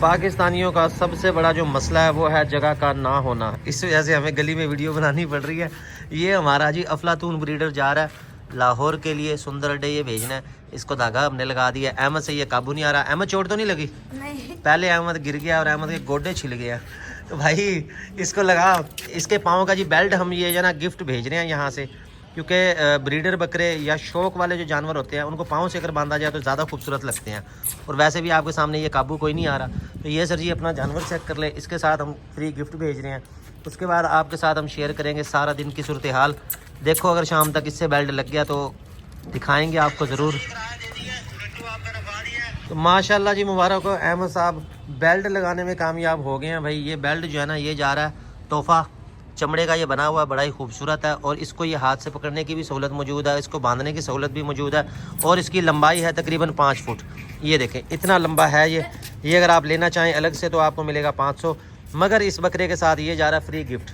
पाकिस्तानियों का सबसे बड़ा जो मसला है वो है जगह का ना होना। इस वजह से हमें गली में वीडियो बनानी पड़ रही है। ये हमारा जी अफलातून ब्रीडर जा रहा है लाहौर के लिए, सुंदर अड्डे ये भेजना है। इसको धागा हमने लगा दिया। अहमद से ये काबू नहीं आ रहा। अहमद चोट तो नहीं लगी? नहीं। पहले अहमद गिर गया और अहमद के गोडे छिल गया। तो भाई इसको लगा, इसके पाँव का जी बेल्ट हम ये जना गिफ्ट भेज रहे हैं यहाँ से, क्योंकि ब्रीडर बकरे या शौक वाले जो जानवर होते हैं उनको पाँव से अगर बांधा जाए तो ज़्यादा खूबसूरत लगते हैं। और वैसे भी आपके सामने ये काबू कोई नहीं आ रहा। तो ये सर जी अपना जानवर चेक कर ले, इसके साथ हम फ्री गिफ्ट भेज रहे हैं। उसके बाद आपके साथ हम शेयर करेंगे सारा दिन की सूरत हाल। देखो अगर शाम तक इससे बेल्ट लग गया तो दिखाएंगे आपको ज़रूर। तो माशाल्लाह जी मुबारक हो, अहमद साहब बेल्ट लगाने में कामयाब हो गए हैं। भाई ये बेल्ट जो है ना ये जा रहा है तोहफ़ा, चमड़े का ये बना हुआ बड़ा ही खूबसूरत है। और इसको ये हाथ से पकड़ने की भी सहूलत मौजूद है, इसको बांधने की सहूलत भी मौजूद है। और इसकी लंबाई है तकरीबन 5 फुट। ये देखें इतना लंबा है ये अगर आप लेना चाहें अलग से तो आपको मिलेगा 500, मगर इस बकरे के साथ ये जा रहा है फ्री गिफ्ट।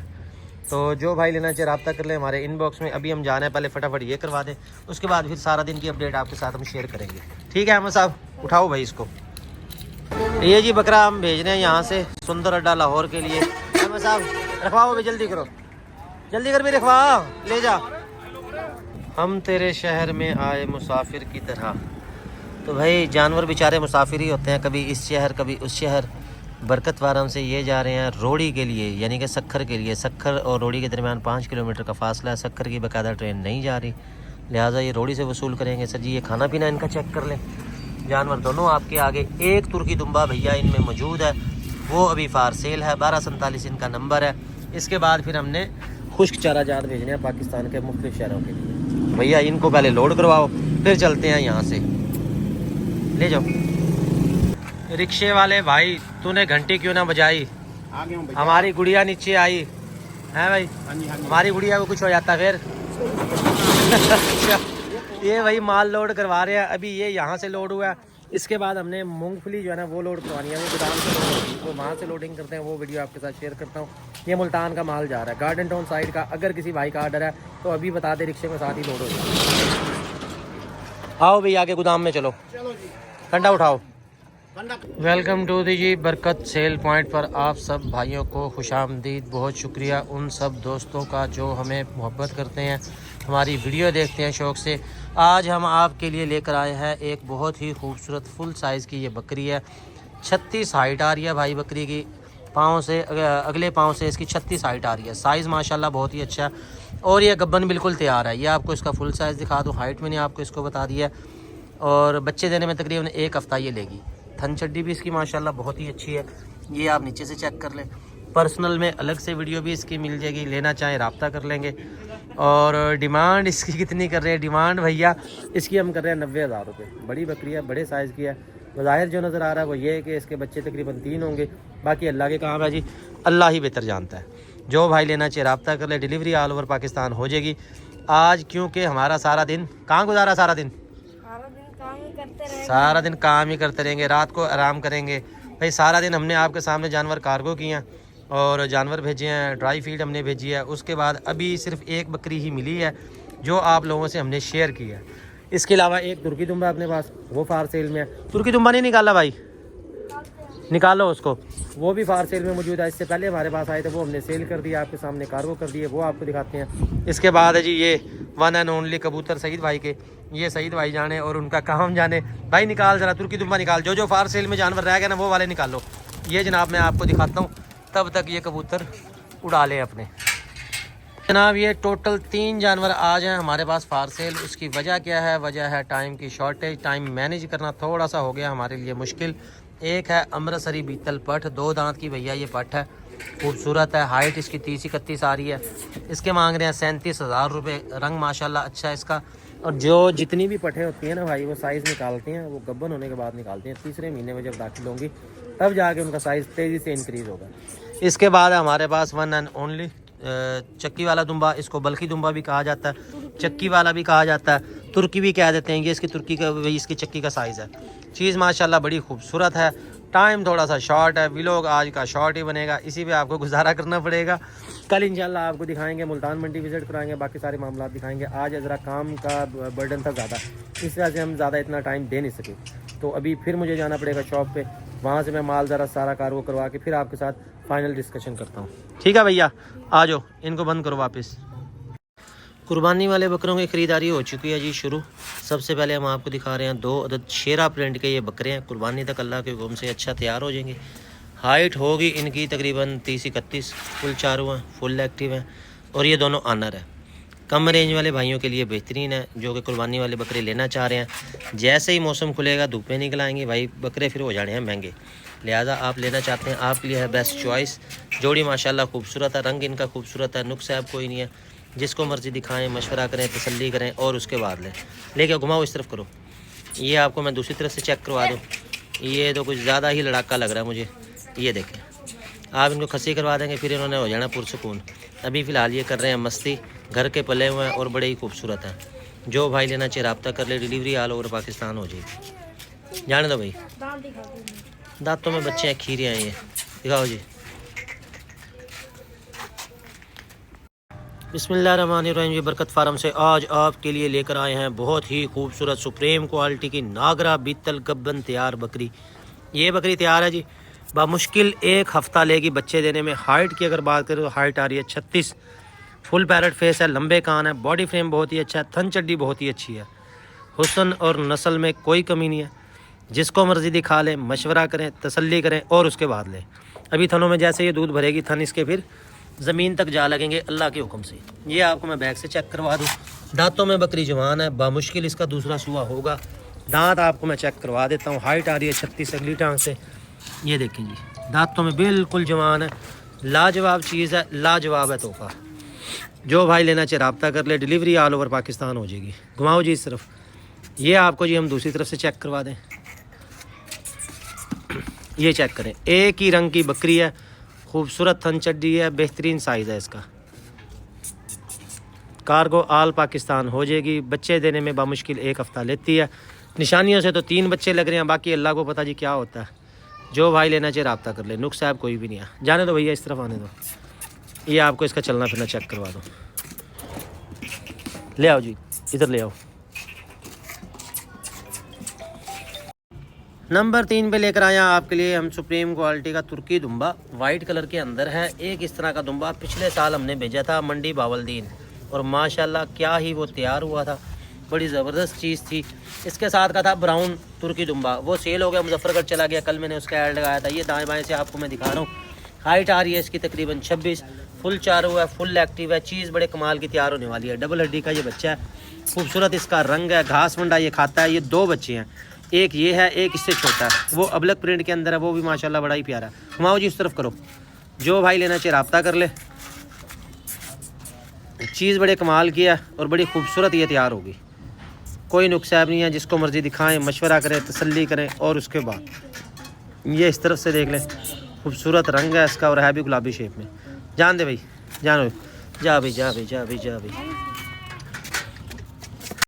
तो जो भाई लेना चाहे रब्ता कर ले हमारे इनबॉक्स में। अभी हम जा रहे हैं, पहले फटाफट ये करवा दें, उसके बाद फिर सारा दिन की अपडेट आपके साथ हम शेयर करेंगे। ठीक है अहमद साहब, उठाओ भाई इसको। ये जी बकरा हम भेज रहे हैं यहाँ से सुंदर अड्डा लाहौर के लिए। अहमद साहब रखवाओ भाई, जल्दी करो, जल्दी कर भी रखवा, ले जा। हम तेरे शहर में आए मुसाफिर की तरह। तो भाई जानवर बेचारे मुसाफिर ही होते हैं, कभी इस शहर कभी उस शहर। बरकत वारम से ये जा रहे हैं रोड़ी के लिए, यानी कि सक्खर के लिए। सक्खर और रोड़ी के दरमियान 5 किलोमीटर का फासला है। सक्खर की बाकायदा ट्रेन नहीं जा रही, लिहाजा ये रोड़ी से वसूल करेंगे। सर जी ये खाना पीना इनका चेक कर लें। जानवर दोनों आपके आगे। एक तुर्की दुम्बा भैया इनमें मौजूद है, वो अभी फार सेल है। 1247 इनका नंबर है। इसके बाद फिर हमने खुश्क चारा जात भेजने हैं पाकिस्तान के मुख्तलिफ शहरों के लिए। भैया इनको पहले लोड करवाओ, फिर चलते हैं यहाँ से, ले जाओ। रिक्शे वाले भाई तूने घंटी क्यों ना बजाई? हमारी गुड़िया नीचे आई है भाई। हमारी गुड़िया को कुछ हो जाता फिर। ये भाई माल लोड करवा रहे हैं, अभी ये यहाँ से लोड हुआ है। इसके बाद हमने मूंगफली जो है ना वो लोड करवानी है, वो गोदाम से लोड होगी, वो वहाँ से लोडिंग करते हैं। वो वीडियो आपके साथ शेयर करता हूँ। ये मुल्तान का माल जा रहा है, गार्डन टाउन साइड का। अगर किसी भाई का आर्डर है तो अभी बता दे, रिक्शे में साथ ही लोड हो जाए। आओ भाई आगे गोदाम में चलो, ठंडा उठाओ। वेलकम टू दी जी बरकत सेल पॉइंट पर आप सब भाइयों को खुशामदीद। बहुत शुक्रिया उन सब दोस्तों का जो हमें मोहब्बत करते हैं, हमारी वीडियो देखते हैं शौक़ से। आज हम आपके लिए लेकर आए हैं एक बहुत ही खूबसूरत फुल साइज़ की ये बकरी है। 36 हाइट आ रही है भाई बकरी की, पाँव से अगले पाँव से इसकी 36 हाइट आ रही है। साइज़ माशाल्लाह बहुत ही अच्छा है और ये गब्बन बिल्कुल तैयार है। ये आपको इसका फुल साइज़ दिखा दूँ, हाइट मैंने आपको इसको बता दिया। और बच्चे देने में तकरीबन 1 हफ़्ता ये लेगी। थन चड्डी भी इसकी माशाल्लाह बहुत ही अच्छी है, ये आप नीचे से चेक कर लें। पर्सनल में अलग से वीडियो भी इसकी मिल जाएगी, लेना चाहें रब्ता कर लेंगे। और डिमांड इसकी कितनी कर रहे हैं? डिमांड भैया इसकी हम कर रहे हैं 90,000 रुपये। बड़ी बकरी है, बड़े साइज़ की है। ज़ाहिर जो नज़र आ रहा है वो ये है कि इसके बच्चे तकरीबन 3 होंगे, बाकी अल्लाह के काम है जी, अल्लाह ही बेहतर जानता है। जो भाई लेना चाहिए रब्ता कर ले, डिलीवरी ऑल ओवर पाकिस्तान हो जाएगी। आज क्योंकि हमारा सारा दिन कहाँ गुजारा, सारा दिन काम ही करते रहेंगे, रात को आराम करेंगे भाई। सारा दिन हमने आपके सामने जानवर कार्गो किए हैं और जानवर भेजे हैं, ड्राई फीड हमने भेजी है। उसके बाद अभी सिर्फ एक बकरी ही मिली है जो आप लोगों से हमने शेयर की है। इसके अलावा एक तुर्की दुम्बा अपने पास, वो फार सेल में है। तुर्की दुम्बा नहीं निकाला भाई, निकालो उसको, वो भी फार सेल में मौजूद है। इससे पहले हमारे पास आए थे, वो हमने सेल कर दिया, आपके सामने कार्गो कर दिए, वो आपको दिखाते हैं। इसके बाद है जी ये वन एंड ओनली कबूतर सईद भाई के, ये सईद भाई जाने और उनका काम जाने। भाई निकाल ज़रा तुर्की दुम्बा निकाल, जो जो फार सेल में जानवर रह गए ना वो वाले निकालो। ये जनाब मैं आपको दिखाता हूँ, तब तक ये कबूतर उड़ा लें अपने। जनाब ये टोटल 3 जानवर आज हैं हमारे पास फार सेल। उसकी वजह क्या है? वजह है टाइम की शॉर्टेज। टाइम मैनेज करना थोड़ा सा हो गया हमारे लिए मुश्किल। एक है अमृतसरी बीतल पठ, 2 दांत की भैया ये पठ है, खूबसूरत है। हाइट इसकी 30-31 आ रही है। इसके मांग रहे हैं 37,000 रुपये। रंग माशाल्लाह अच्छा है इसका। और जो जितनी भी पठे होती हैं ना भाई, वो साइज़ निकालते हैं, वो गब्बन होने के बाद निकालते हैं। 3रे महीने में जब दाखिल होंगी तब जाके उनका साइज़ तेज़ी से इंक्रीज़ होगा। इसके बाद हमारे पास वन एंड ओनली चक्की वाला दुम्बा, इसको बल्खी दुम्बा भी कहा जाता है, चक्की वाला भी कहा जाता है, तुर्की भी कह देते हैं। ये इसकी तुर्की का, वही इसकी चक्की का साइज़ है। चीज़ माशाल्लाह बड़ी खूबसूरत है। टाइम थोड़ा सा शॉर्ट है, व्लॉग आज का शॉर्ट ही बनेगा, इसी पे आपको गुजारा करना पड़ेगा। कल इंशाल्लाह आपको दिखाएंगे, मुल्तान मंडी विजिट कराएंगे, बाकी सारे मामला दिखाएंगे। आज ज़रा काम का बर्डन था ज़्यादा, इस वजह से हम ज़्यादा इतना टाइम दे नहीं सके। तो अभी फिर मुझे जाना पड़ेगा शॉप पे। वहाँ से मैं माल ज़रा सारा कार्गो करवा के फिर आपके साथ फाइनल डिस्कशन करता हूँ। ठीक है भैया, आ जाओ, इनको बंद करो वापस। कुर्बानी वाले बकरों की ख़रीदारी हो चुकी है जी शुरू। सबसे पहले हम आपको दिखा रहे हैं 2 अदद शेरा प्रिंट के ये बकरे हैं। कुर्बानी तक अल्लाह के हुक्म से अच्छा तैयार हो जाएंगे। हाइट होगी इनकी तकरीबन 30-31, फुल चारों हैं, फुल एक्टिव हैं और ये दोनों आनर है। कम रेंज वाले भाइयों के लिए बेहतरीन है जो कि कुर्बानी वाले बकरे लेना चाह रहे हैं। जैसे ही मौसम खुलेगा धूपें निकल आएंगी भाई, बकरे फिर हो जाने हैं महंगे, लिहाजा आप लेना चाहते हैं आपके लिए है बेस्ट चॉइस। जोड़ी माशाल्लाह खूबसूरत है, रंग इनका खूबसूरत है, नुक्स ऐब कोई नहीं है। जिसको मर्ज़ी दिखाएं, मशवरा करें, तसल्ली करें और उसके बाद लें। लेके घुमाओ, इस तरफ करो। ये आपको मैं दूसरी तरफ से चेक करवा दूँ। ये तो कुछ ज़्यादा ही लड़ाका लग रहा है मुझे। ये देखें, आप इनको खसी करवा देंगे फिर इन्होंने हो जाना पुरसुकून। अभी फ़िलहाल ये कर रहे हैं मस्ती, घर के पले हुए हैं और बड़े ही खूबसूरत हैं। जो भाई लेना चाहिए रब्ता कर ले, डिलीवरी ऑल ओवर पाकिस्तान हो जाएगी। जाने दो भाई, दांतों में बच्चे हैं, खीरे हैं, ये दिखाओ जी। बिस्मिल्लाहिर्रहमानिर्रहीम। ये बरकत फार्म से आज आपके लिए लेकर आए हैं बहुत ही खूबसूरत सुप्रीम क्वालिटी की नागरा बीतल गब्बन तैयार बकरी। ये बकरी तैयार है जी, बामुश्किल 1 हफ़्ता लेगी बच्चे देने में। हाइट की अगर बात करें तो हाइट आ रही है 36, फुल पैरेट फेस है, लंबे कान है, बॉडी फ्रेम बहुत ही अच्छा है, थन चड्डी बहुत ही अच्छी है। हुस्न और नस्ल में कोई कमी नहीं है। जिसको मर्ज़ी दिखा लें, मशवरा करें, तसल्ली करें और उसके बाद लें। अभी थनों में जैसे ये दूध भरेगी थन इसके फिर ज़मीन तक जा लगेंगे अल्लाह के हुक्म से। ये आपको मैं बैग से चेक करवा दूँ। दांतों में बकरी जवान है, बामुश्किल इसका दूसरा सुआ होगा। दांत आपको मैं चेक करवा देता हूँ। हाइट आ रही है 36 अगली टांग से। ये देखें जी, दांतों में बिल्कुल जवान है, लाजवाब चीज़ है, लाजवाब है तोहफा। जो भाई लेना चाहे रब्ता कर ले, डिलीवरी ऑल ओवर पाकिस्तान हो जाएगी। घुमाओ जी इस तरफ। ये आपको जी हम दूसरी तरफ से चेक करवा दें। ये चेक करें, एक ही रंग की बकरी है, खूबसूरत थन चड्डी है, बेहतरीन साइज़ है इसका। कार्गो आल पाकिस्तान हो जाएगी। बच्चे देने में बामुश्किल 1 हफ़्ता लेती है। निशानियों से तो 3 बच्चे लग रहे हैं, बाकी अल्लाह को पता जी क्या होता है। जो भाई लेना चाहिए रब्ता कर ले, नुक्स साहब कोई भी नहीं है। जाने दो भैया, इस तरफ आने दो। ये आपको इसका चलना फिरना चेक करवा दो। ले आओ जी, इधर ले आओ। नंबर 3 पे लेकर आया आपके लिए हम सुप्रीम क्वालिटी का तुर्की दुम्बा। वाइट कलर के अंदर है। एक इस तरह का दुम्बा पिछले साल हमने भेजा था मंडी बावलदीन और माशाल्लाह क्या ही वो तैयार हुआ था, बड़ी ज़बरदस्त चीज़ थी। इसके साथ का था ब्राउन तुर्की दुम्बा, वो सेल हो गया, मुजफ्फरगढ़ चला गया। कल मैंने उसका ऐड लगाया था। ये दाएँ बाएँ से आपको मैं दिखा रहा हूँ। हाइट आ रही है इसकी तकरीबन 26, फुल चारों है, फुल एक्टिव है। चीज़ बड़े कमाल की तैयार होने वाली है। डबल हड्डी का ये बच्चा है, खूबसूरत इसका रंग है, घास मंडा ये खाता है। ये 2 बच्चे हैं, एक ये है, एक इससे छोटा है, वो अबलक प्रिंट के अंदर है, वो भी माशाल्लाह बड़ा ही प्यारा है। घुमाओ जी इस तरफ करो। जो भाई लेना चाहिए रब्ता कर ले। चीज़ बड़े कमाल की है और बड़ी खूबसूरत ये तैयार होगी, कोई नुकसान नहीं है। जिसको मर्ज़ी दिखाएं, मशवरा करें, तसल्ली करें और उसके बाद ये इस तरफ से देख लें। खूबसूरत रंग है इसका और है भी गुलाबी शेप में। जान दे भाई, जानो, जा भाई, जा भाई, जा भाई, जा भाई।